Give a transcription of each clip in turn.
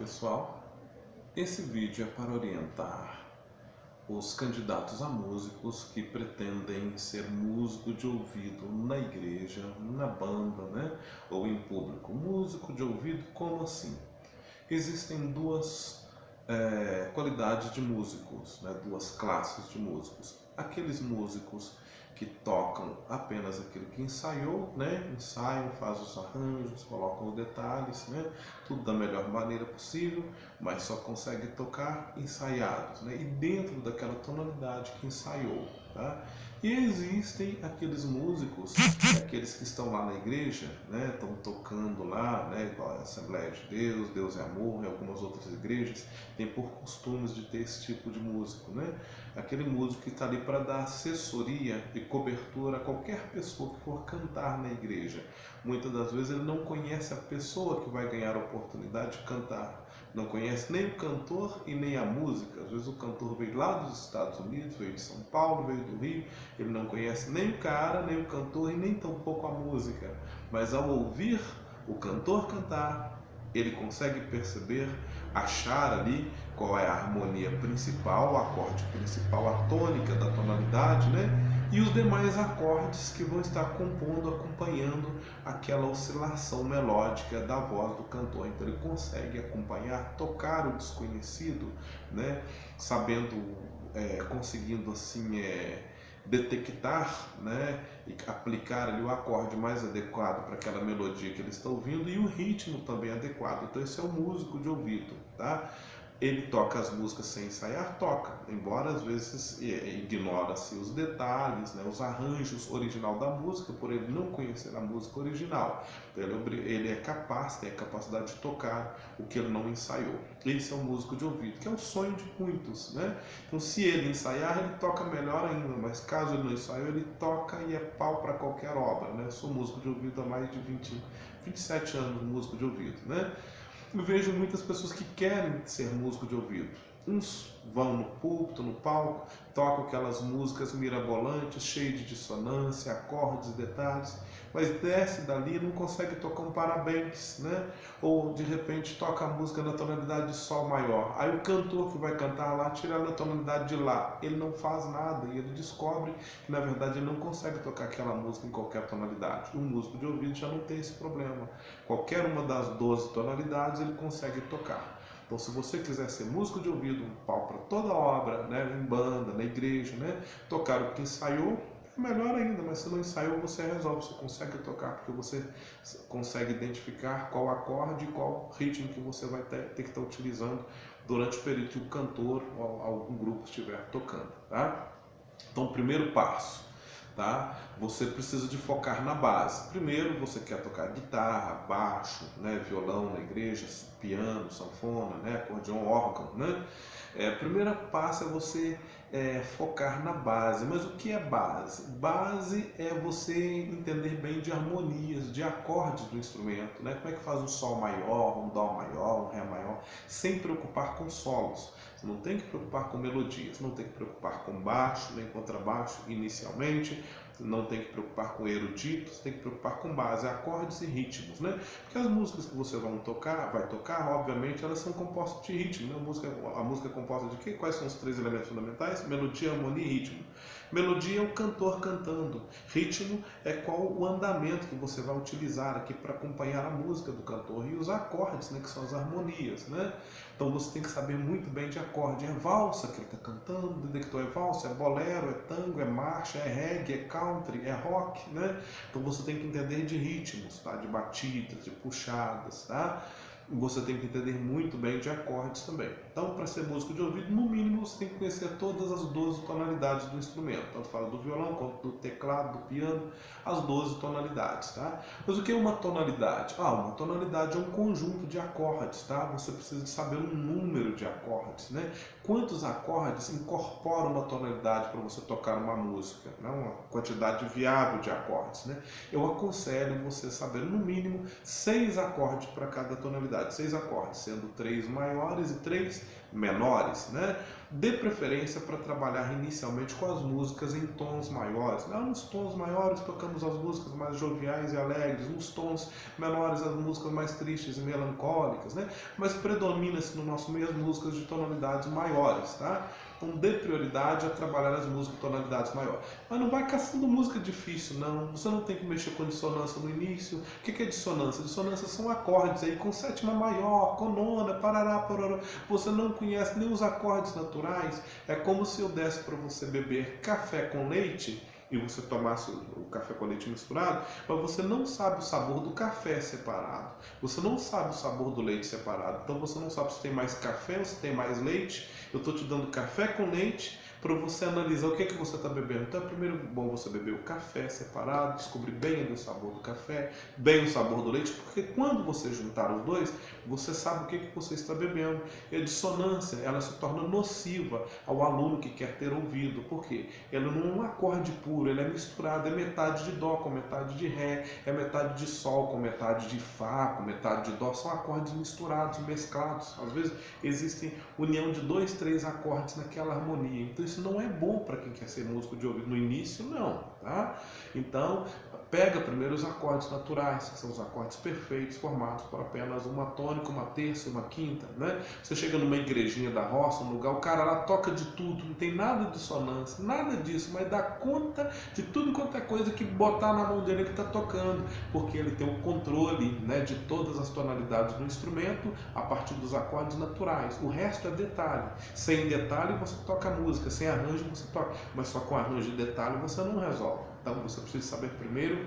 pessoal, esse vídeo é para orientar os candidatos a músicos que pretendem ser músico de ouvido na igreja, na banda, né? Ou em público. Músico de ouvido, como assim? Existem duas qualidades de músicos, né? Duas classes de músicos. Aqueles músicos que tocam apenas aquilo que ensaiou, né? Ensaiam, fazem os arranjos, colocam os detalhes, né? Tudo da melhor maneira possível, mas só consegue tocar ensaiados, né? E dentro daquela tonalidade que ensaiou, tá? E existem aqueles músicos, aqueles que estão lá na igreja, né? Estão tocando lá, né? Igual a Assembleia de Deus, Deus é Amor, em algumas outras igrejas, tem por costumes de ter esse tipo de músico, né? Aquele músico que está ali para dar assessoria e cobertura a qualquer pessoa que for cantar na igreja. Muitas das vezes ele não conhece a pessoa que vai ganhar a oportunidade de cantar. Não conhece nem o cantor e nem a música. Às vezes o cantor veio lá dos Estados Unidos, veio de São Paulo, veio do Rio. Ele não conhece nem o cara, nem o cantor e nem tampouco a música. Mas ao ouvir o cantor cantar, ele consegue perceber, achar ali qual é a harmonia principal, o acorde principal, a tônica da tonalidade, né? E os demais acordes que vão estar compondo, acompanhando aquela oscilação melódica da voz do cantor. Então ele consegue acompanhar, tocar o desconhecido, né? Sabendo, conseguindo assim detectar, né, e aplicar ali o acorde mais adequado para aquela melodia que ele está ouvindo e o ritmo também adequado. Então esse é o músico de ouvido, tá? Ele toca as músicas sem ensaiar? Toca, embora às vezes ignora-se os detalhes, né, os arranjos original da música, por ele não conhecer a música original. Então, ele é capaz, tem a capacidade de tocar o que ele não ensaiou. Esse é um músico de ouvido, que é o sonho de muitos, né? Então, se ele ensaiar, ele toca melhor ainda, mas caso ele não ensaiou, ele toca e é pau para qualquer obra, né? Eu sou músico de ouvido há mais de 27 anos, músico de ouvido, né? Eu vejo muitas pessoas que querem ser músico de ouvido. Uns vão no púlpito, no palco, tocam aquelas músicas mirabolantes, cheias de dissonância, acordes e detalhes, mas desce dali e não consegue tocar um parabéns, né? Ou de repente toca a música na tonalidade de sol maior. Aí o cantor que vai cantar lá tira na tonalidade de lá. Ele não faz nada e ele descobre que na verdade ele não consegue tocar aquela música em qualquer tonalidade. Um músico de ouvido já não tem esse problema. Qualquer uma das 12 tonalidades ele consegue tocar. Então, se você quiser ser músico de ouvido, um pau para toda obra, né, em banda, na igreja, né, tocar o que ensaiou, é melhor ainda, mas se não ensaiou, você resolve, você consegue tocar, porque você consegue identificar qual acorde e qual ritmo que você vai ter que estar utilizando durante o período que o cantor ou algum grupo estiver tocando, tá? Então, primeiro passo, tá? Você precisa de focar na base. Primeiro, você quer tocar guitarra, baixo, né, violão na igreja, piano, sanfona, né, acordeão, órgão, né? Primeiro passo é você focar na base. Mas o que é base? Base é você entender bem de harmonias, de acordes do instrumento, né? Como é que faz um sol maior, um dó maior, um ré maior, sem preocupar com solos. Você não tem que preocupar com melodias, não tem que preocupar com baixo, nem contrabaixo inicialmente, não tem que preocupar com eruditos, tem que preocupar com base, acordes e ritmos, né? Porque as músicas que você vai tocar, obviamente, elas são compostas de ritmo, né? A música é composta de quê? Quais são os 3 elementos fundamentais? Melodia, harmonia e ritmo. Melodia é o cantor cantando. Ritmo é qual o andamento que você vai utilizar aqui para acompanhar a música do cantor. E os acordes, né, que são as harmonias, né? Então você tem que saber muito bem de acorde. É valsa que ele está cantando, detectou é valsa, é bolero, é tango, é marcha, é reggae, é country, é rock, né? Então você tem que entender de ritmos, tá? De batidas, de puxadas, tá? Você tem que entender muito bem de acordes também. Então, para ser músico de ouvido, no mínimo você tem que conhecer todas as 12 tonalidades do instrumento. Tanto fala do violão, quanto do teclado, do piano, as 12 tonalidades, tá? Mas o que é uma tonalidade? Uma tonalidade é um conjunto de acordes, tá? Você precisa de saber um número de acordes, né? Quantos acordes incorporam uma tonalidade para você tocar uma música, né? Uma quantidade viável de acordes, né? Eu aconselho você saber no mínimo 6 acordes para cada tonalidade. tonalidade, 6 acordes, sendo 3 maiores e 3 menores, né? Dê preferência para trabalhar inicialmente com as músicas em tons maiores. Nos tons maiores tocamos as músicas mais joviais e alegres, nos tons menores as músicas mais tristes e melancólicas, né? Mas predomina-se no nosso meio as músicas de tonalidades maiores, tá? Então dê prioridade a trabalhar as músicas de tonalidades maiores. Mas não vai caçando música difícil, não. Você não tem que mexer com dissonância no início. O que é dissonância? Dissonância são acordes aí com sétima maior, com nona, parará, pororó. Você não conhece nem os acordes naturais. É como se eu desse para você beber café com leite e você tomasse o café com leite misturado, mas você não sabe o sabor do café separado. Você não sabe o sabor do leite separado. Então você não sabe se tem mais café ou se tem mais leite. Eu estou te dando café com leite para você analisar o que você está bebendo. Então é primeiro bom você beber o café separado, descobrir bem o sabor do café, bem o sabor do leite, porque quando você juntar os dois, você sabe o que você está bebendo. E a dissonância, ela se torna nociva ao aluno que quer ter ouvido. Por quê? Ela não é um acorde puro, ele é misturado, é metade de dó com metade de ré, é metade de sol com metade de fá, com metade de dó, são acordes misturados, mesclados. Às vezes existem união de 2, 3 acordes naquela harmonia. Então isso não é bom para quem quer ser músico de ouvido no início, não, tá? Então, pega primeiro os acordes naturais, que são os acordes perfeitos, formados por apenas uma tônica, uma terça, uma quinta, né? Você chega numa igrejinha da roça, um lugar, o cara lá toca de tudo, não tem nada de dissonância, nada disso, mas dá conta de tudo quanto é coisa que botar na mão dele que está tocando, porque ele tem o controle, né, de todas as tonalidades do instrumento a partir dos acordes naturais. O resto é detalhe. Sem detalhe você toca música, sem arranjo você toca, mas só com arranjo e detalhe você não resolve. Então você precisa saber primeiro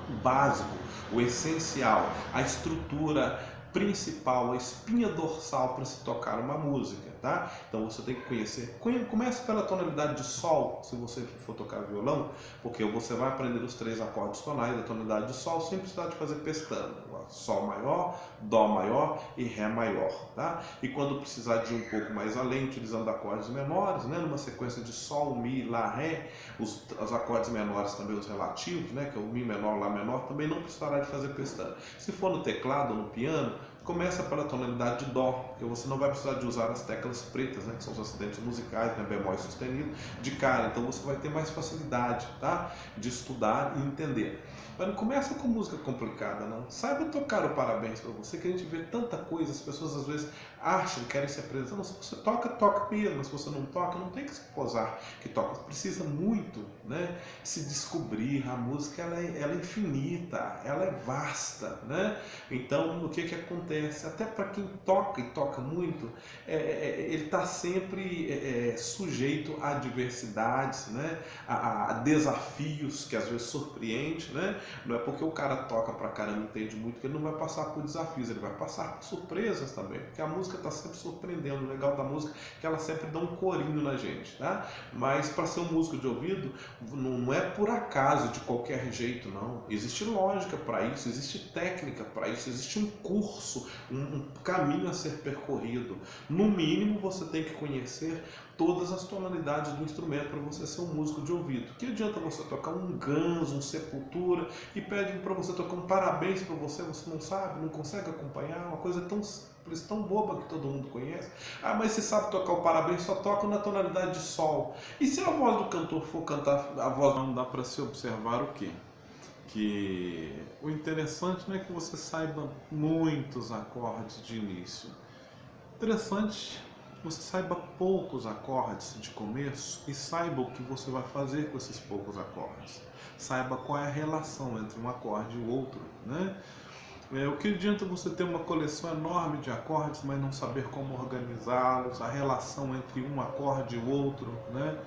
o básico, o essencial, a estrutura principal, a espinha dorsal para se tocar uma música, tá? Então você tem que conhecer. Comece pela tonalidade de sol, se você for tocar violão, porque você vai aprender os 3 acordes tonais da tonalidade de sol sem precisar de fazer pestana. Sol maior, dó maior e ré maior, tá? E quando precisar de um pouco mais além, utilizando acordes menores, né? Numa sequência de sol, mi, lá, ré, os acordes menores também, os relativos, né? Que é o mi menor, lá menor, também não precisará de fazer pestana. Se for no teclado ou no piano, começa pela tonalidade de dó, porque você não vai precisar de usar as teclas pretas, né, que são os acidentes musicais, né, bemol sustenido, de cara. Então você vai ter mais facilidade, tá, de estudar e entender. Mas não começa com música complicada, não. Saiba tocar o parabéns para você, que a gente vê tanta coisa, as pessoas às vezes acham, querem se apresentar. Não, se você toca, toca mesmo, mas se você não toca, não tem que se posar que toca. Precisa muito, né, se descobrir. A música ela é infinita, ela é vasta, né? Então o que acontece? Até para quem toca e toca muito, ele está sempre sujeito a adversidades, né? A desafios que às vezes surpreende, né? Não é porque o cara toca pra caramba, entende muito, que ele não vai passar por desafios, ele vai passar por surpresas também, porque a música está sempre surpreendendo. O legal da música é que ela sempre dá um corinho na gente, tá? Mas para ser um músico de ouvido, não é por acaso, de qualquer jeito, não. Existe lógica para isso, existe técnica para isso, existe um curso, um caminho a ser percorrido. No mínimo, você tem que conhecer todas as tonalidades do instrumento para você ser um músico de ouvido. Que adianta você tocar um Guns, um Sepultura e pede para você tocar um parabéns para você não sabe, não consegue acompanhar, uma coisa tão simples, tão boba que todo mundo conhece. Ah, mas se sabe tocar o parabéns, só toca na tonalidade de sol. E se a voz do cantor for cantar a voz, não dá para se observar o quê? Que o interessante não é que você saiba muitos acordes de início. Interessante que você saiba poucos acordes de começo e saiba o que você vai fazer com esses poucos acordes. Saiba qual é a relação entre um acorde e o outro, né? O que adianta você ter uma coleção enorme de acordes, mas não saber como organizá-los, a relação entre um acorde e o outro, né?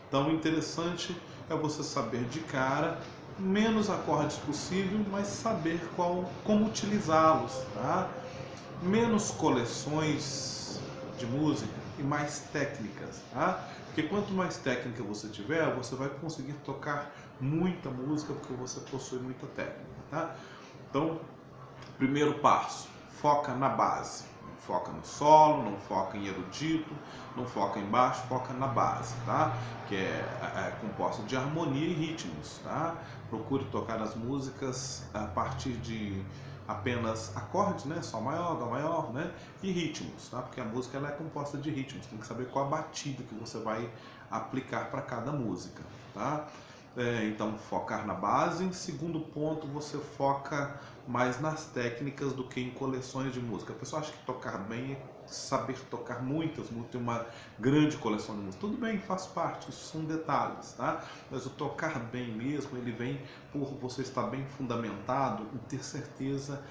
Então o interessante é você saber de cara menos acordes possível, mas saber como utilizá-los, tá? Menos coleções de música e mais técnicas, tá? Porque quanto mais técnica você tiver, você vai conseguir tocar muita música, porque você possui muita técnica, tá? Então, primeiro passo, foca na base. Não foca no solo, não foca em erudito, não foca em baixo, foca na base, tá? Que é composta de harmonia e ritmos, tá? Procure tocar as músicas a partir de apenas acordes, né? Sol maior, Dó maior, né? E ritmos, tá? Porque a música ela é composta de ritmos, tem que saber qual a batida que você vai aplicar para cada música, tá? Então, focar na base. Segundo ponto, você foca mais nas técnicas do que em coleções de música. A pessoa acha que tocar bem é saber tocar muitas, ter uma grande coleção de música. Tudo bem, faz parte, isso são detalhes, tá? Mas o tocar bem mesmo, ele vem por você estar bem fundamentado e ter certeza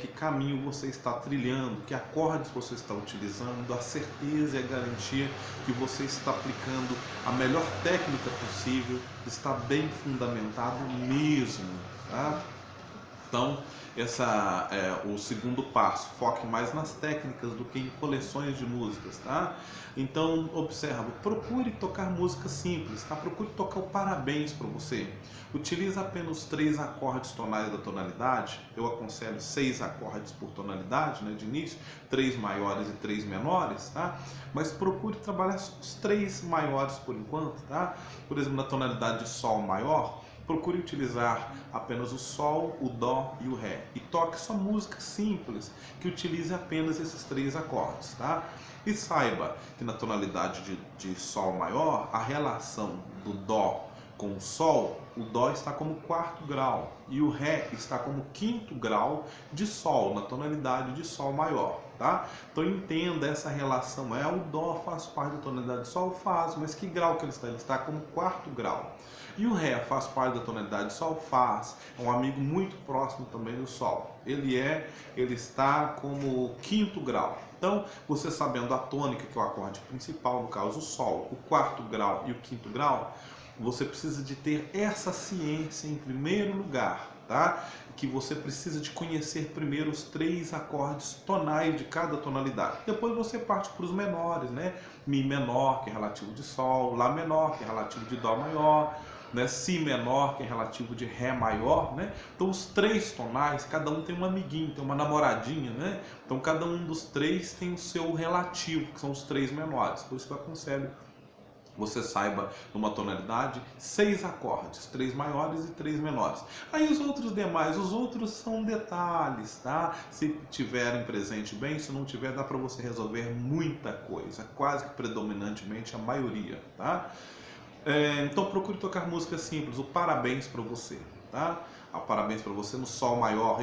que caminho você está trilhando, que acordes você está utilizando, a certeza e a garantia que você está aplicando a melhor técnica possível, está bem fundamentado mesmo, tá? Então, essa é o segundo passo, foque mais nas técnicas do que em coleções de músicas, tá? Então, observa, procure tocar música simples, tá? Procure tocar o parabéns para você. Utilize apenas os 3 acordes tonais da tonalidade, eu aconselho 6 acordes por tonalidade, né, de início, 3 maiores e 3 menores, tá? Mas procure trabalhar os 3 maiores por enquanto, tá? Por exemplo, na tonalidade de Sol maior, procure utilizar apenas o Sol, o Dó e o Ré. E toque só música simples, que utilize apenas esses 3 acordes, tá? E saiba que na tonalidade de Sol maior, a relação do Dó com o Sol, o Dó está como 4º grau e o Ré está como 5º grau de Sol, na tonalidade de Sol maior, tá? Então entenda essa relação, o Dó faz parte da tonalidade de Sol? Faz, mas que grau que ele está? Ele está como 4º grau. E o Ré faz parte da tonalidade de Sol? Faz, é um amigo muito próximo também do Sol. Ele está como 5º grau. Então, você sabendo a tônica, que é o acorde principal, no caso o Sol, o 4º grau e o 5º grau, você precisa de ter essa ciência em primeiro lugar, tá? Que você precisa de conhecer primeiro os 3 acordes tonais de cada tonalidade. Depois você parte para os menores, né? Mi menor, que é relativo de Sol, Lá menor, que é relativo de Dó maior, né? Si menor, que é relativo de Ré maior, né? Então os 3 tonais, cada um tem um amiguinho, tem uma namoradinha, né? Então cada um dos 3 tem o seu relativo, que são os 3 menores. Por isso que eu aconselho você saiba numa tonalidade 6 acordes, 3 maiores e 3 menores. Aí os outros demais, os outros são detalhes, tá? Se tiverem presente bem, se não tiver, dá para você resolver muita coisa, quase que predominantemente a maioria, tá? Então procure tocar música simples, o parabéns para você, tá? Parabéns para você no Sol maior.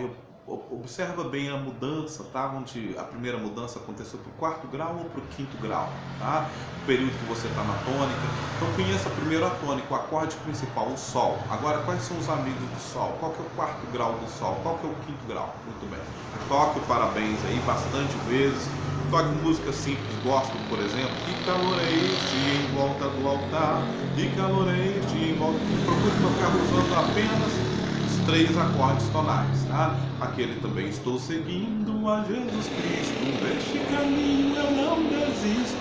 Observa bem a mudança, tá? Onde a primeira mudança aconteceu para o 4º grau ou para o 5º grau, tá? O período que você está na tônica. Então conheça primeiro a tônica, o acorde principal, o Sol. Agora, quais são os amigos do Sol? Qual que é o 4º grau do Sol? Qual que é o 5º grau? Muito bem. Toque o parabéns aí bastante vezes. Toque música simples, gospel, por exemplo. Que calor é este em volta do altar? Que calor é este em volta... Procure tocar usando apenas os 3 acordes tonais, tá? Aquele também, estou seguindo a Jesus Cristo, neste caminho eu não desisto.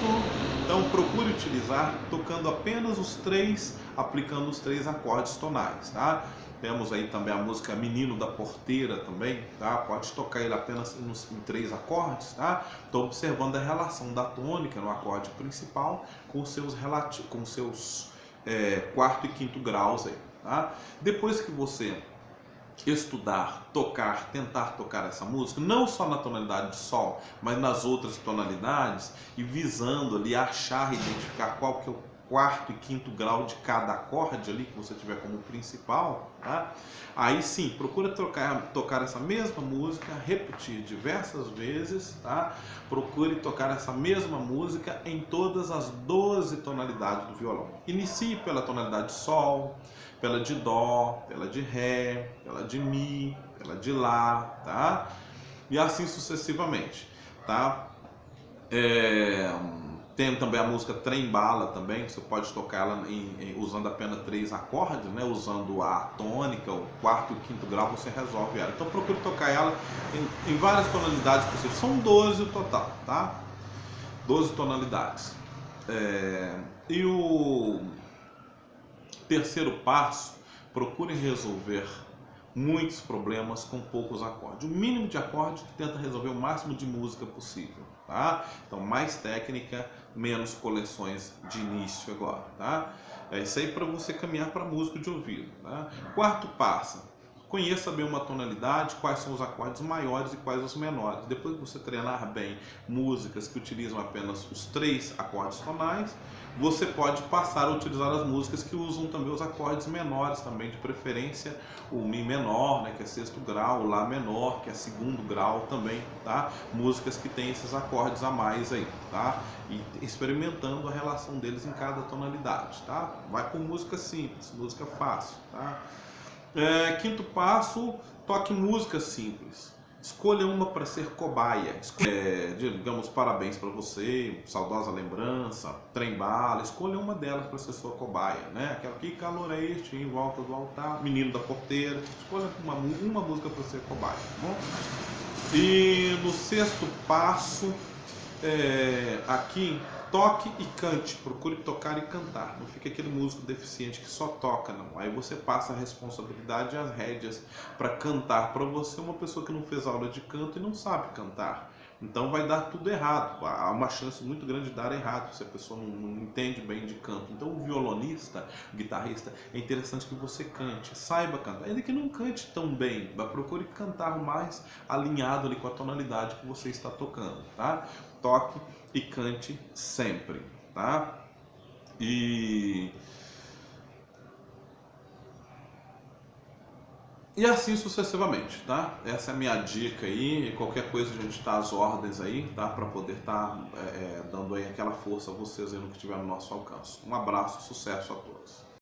Então procure utilizar tocando apenas os 3, aplicando os 3 acordes tonais, tá? Temos aí também a música Menino da Porteira também, tá? Pode tocar ele apenas em 3 acordes, tá? Estou observando a relação da tônica no acorde principal com os seus 4º e 5º graus aí, tá? Depois que você estudar, tocar, tentar tocar essa música, não só na tonalidade de Sol, mas nas outras tonalidades, e visando ali achar e identificar qual que é o 4º e 5º grau de cada acorde ali que você tiver como principal, tá? Aí sim, procura tocar essa mesma música, repetir diversas vezes, tá? Procure tocar essa mesma música em todas as 12 tonalidades do violão. Inicie pela tonalidade de Sol, pela de Dó, pela de Ré, pela de Mi, pela de Lá, tá? E assim sucessivamente, tá? Tem também a música Trem Bala também, você pode tocar ela usando apenas 3 acordes, né? Usando a tônica, o 4º e o 5º grau, você resolve ela. Então procure tocar ela em várias tonalidades possíveis, são 12 o total, tá? 12 tonalidades. E o terceiro passo, procure resolver muitos problemas com poucos acordes. O mínimo de acordes tenta resolver o máximo de música possível, tá? Então mais técnica, menos coleções de início agora, tá? É isso aí para você caminhar para música de ouvido, tá? Quarto passo, Conheça bem uma tonalidade, quais são os acordes maiores e quais os menores. Depois que você treinar bem músicas que utilizam apenas os 3 acordes tonais, você pode passar a utilizar as músicas que usam também os acordes menores também, de preferência o Mi menor, né, que é 6º grau, o Lá menor, que é 2º grau também, tá? Músicas que tem esses acordes a mais aí, tá? E experimentando a relação deles em cada tonalidade, tá? Vai com música simples, música fácil, tá? Quinto passo, toque música simples. Escolha uma para ser cobaia. Digamos, parabéns para você, saudosa lembrança, trem bala. Escolha uma delas para ser sua cobaia, né? Aquela que calor é este em volta do altar, menino da porteira. Escolha uma música para ser cobaia, tá bom? E no sexto passo, aqui, toque e cante, procure tocar e cantar, não fique aquele músico deficiente que só toca, não. Aí você passa a responsabilidade e as rédeas para cantar para você, uma pessoa que não fez aula de canto e não sabe cantar. Então vai dar tudo errado, há uma chance muito grande de dar errado se a pessoa não entende bem de canto. Então o violonista, o guitarrista, é interessante que você cante, saiba cantar, ainda que não cante tão bem, procure cantar o mais alinhado ali com a tonalidade que você está tocando, tá? Toque e cante sempre, tá? E assim sucessivamente, tá? Essa é a minha dica aí. Qualquer coisa a gente tá às ordens aí, tá? Para poder estar dando aí aquela força a vocês aí no que tiver no nosso alcance. Um abraço, sucesso a todos.